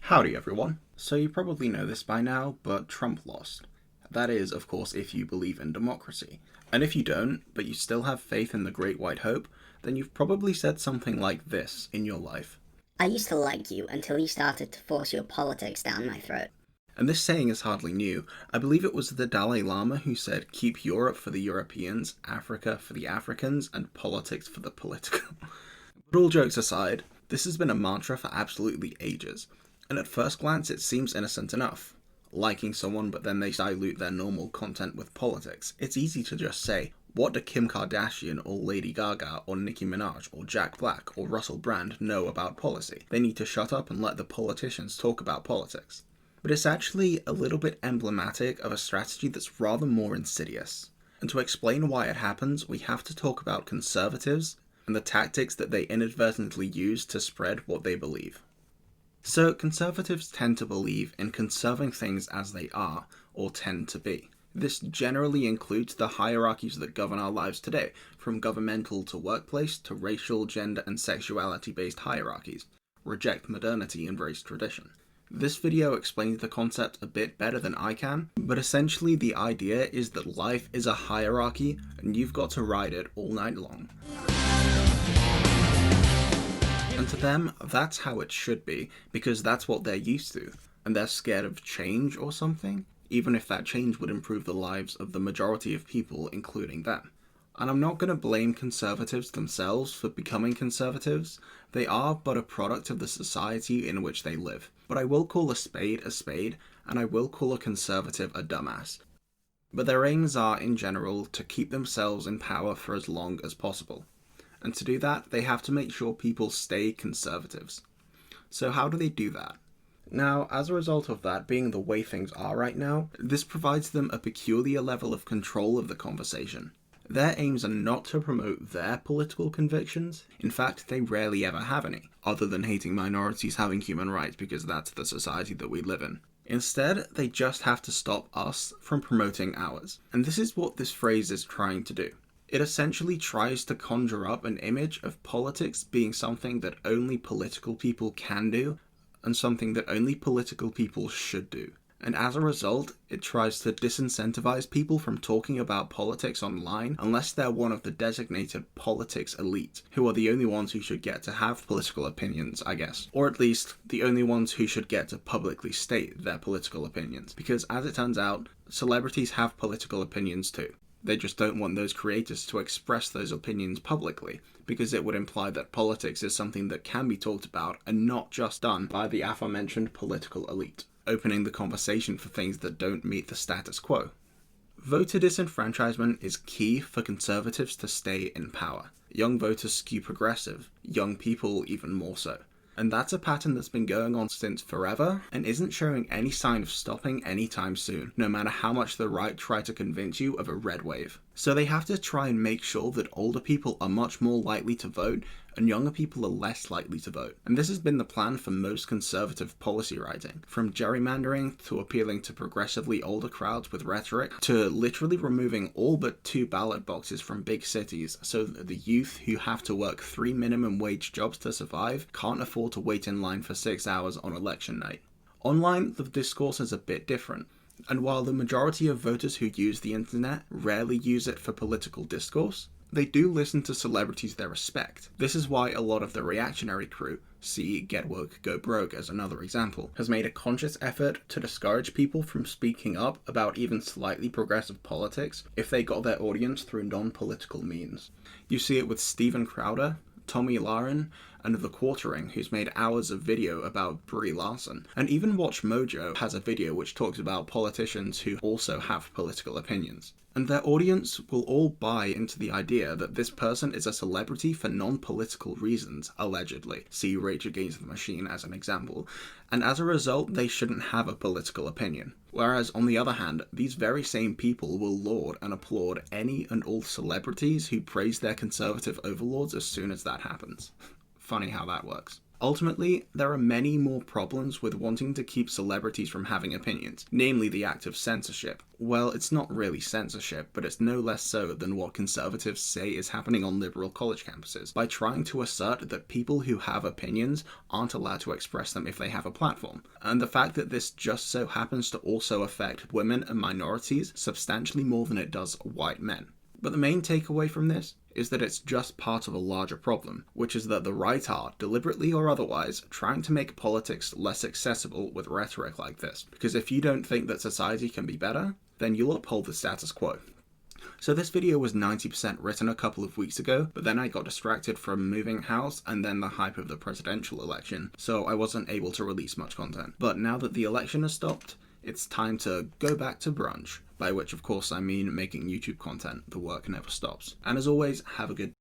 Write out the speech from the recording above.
Howdy everyone. So you probably know this by now, but Trump lost. That is, of course, if you believe in democracy. And if you don't, but you still have faith in the Great White Hope, then you've probably said something like this in your life. I used to like you until you started to force your politics down my throat. And this saying is hardly new. I believe it was the Dalai Lama who said, keep Europe for the Europeans, Africa for the Africans, and politics for the political. But all jokes aside, this has been a mantra for absolutely ages. And at first glance it seems innocent enough. Liking someone but then they dilute their normal content with politics. It's easy to just say, what do Kim Kardashian or Lady Gaga or Nicki Minaj or Jack Black or Russell Brand know about policy? They need to shut up and let the politicians talk about politics. But it's actually a little bit emblematic of a strategy that's rather more insidious. And to explain why it happens, we have to talk about conservatives and the tactics that they inadvertently use to spread what they believe. So conservatives tend to believe in conserving things as they are, or tend to be. This generally includes the hierarchies that govern our lives today, from governmental to workplace to racial, gender and sexuality-based hierarchies. Reject modernity, embrace tradition. This video explains the concept a bit better than I can, but essentially the idea is that life is a hierarchy and you've got to ride it all night long. And to them, that's how it should be, because that's what they're used to, and they're scared of change or something, even if that change would improve the lives of the majority of people, including them. And I'm not going to blame conservatives themselves for becoming conservatives. They are but a product of the society in which they live. But I will call a spade, and I will call a conservative a dumbass. But their aims are, in general, to keep themselves in power for as long as possible. And to do that, they have to make sure people stay conservatives. So how do they do that? Now, as a result of that being the way things are right now, this provides them a peculiar level of control of the conversation. Their aims are not to promote their political convictions. In fact, they rarely ever have any, other than hating minorities having human rights because that's the society that we live in. Instead, they just have to stop us from promoting ours. And this is what this phrase is trying to do. It essentially tries to conjure up an image of politics being something that only political people can do, and something that only political people should do. And as a result, it tries to disincentivize people from talking about politics online unless they're one of the designated politics elite, who are the only ones who should get to have political opinions, I guess. Or at least, the only ones who should get to publicly state their political opinions. Because as it turns out, celebrities have political opinions too. They just don't want those creators to express those opinions publicly, because it would imply that politics is something that can be talked about and not just done by the aforementioned political elite, opening the conversation for things that don't meet the status quo. Voter disenfranchisement is key for conservatives to stay in power. Young voters skew progressive, young people even more so. And that's a pattern that's been going on since forever and isn't showing any sign of stopping anytime soon, no matter how much the right try to convince you of a red wave. So they have to try and make sure that older people are much more likely to vote and younger people are less likely to vote. And this has been the plan for most conservative policy writing, from gerrymandering to appealing to progressively older crowds with rhetoric, to literally removing all but 2 ballot boxes from big cities so that the youth who have to work 3 minimum wage jobs to survive can't afford to wait in line for 6 hours on election night. Online, the discourse is a bit different. And while the majority of voters who use the internet rarely use it for political discourse, they do listen to celebrities they respect. This is why a lot of the Reactionary crew, see Get Woke, Go Broke as another example, has made a conscious effort to discourage people from speaking up about even slightly progressive politics if they got their audience through non-political means. You see it with Steven Crowder, Tommy Lahren, and TheQuartering, who's made hours of video about Brie Larson. And even Watch Mojo has a video which talks about politicians who also have political opinions. And their audience will all buy into the idea that this person is a celebrity for non-political reasons, allegedly. See Rage Against the Machine as an example. And as a result, they shouldn't have a political opinion. Whereas, on the other hand, these very same people will laud and applaud any and all celebrities who praise their conservative overlords as soon as that happens. Funny how that works. Ultimately, there are many more problems with wanting to keep celebrities from having opinions, namely the act of censorship. Well, it's not really censorship, but it's no less so than what conservatives say is happening on liberal college campuses, by trying to assert that people who have opinions aren't allowed to express them if they have a platform. And the fact that this just so happens to also affect women and minorities substantially more than it does white men. But the main takeaway from this is that it's just part of a larger problem, which is that the right are, deliberately or otherwise, trying to make politics less accessible with rhetoric like this. Because if you don't think that society can be better, then you'll uphold the status quo. So this video was 90% written a couple of weeks ago, but then I got distracted from moving house and then the hype of the presidential election, so I wasn't able to release much content. But now that the election has stopped, it's time to go back to brunch, by which of course I mean making YouTube content. The work never stops. And as always, have a good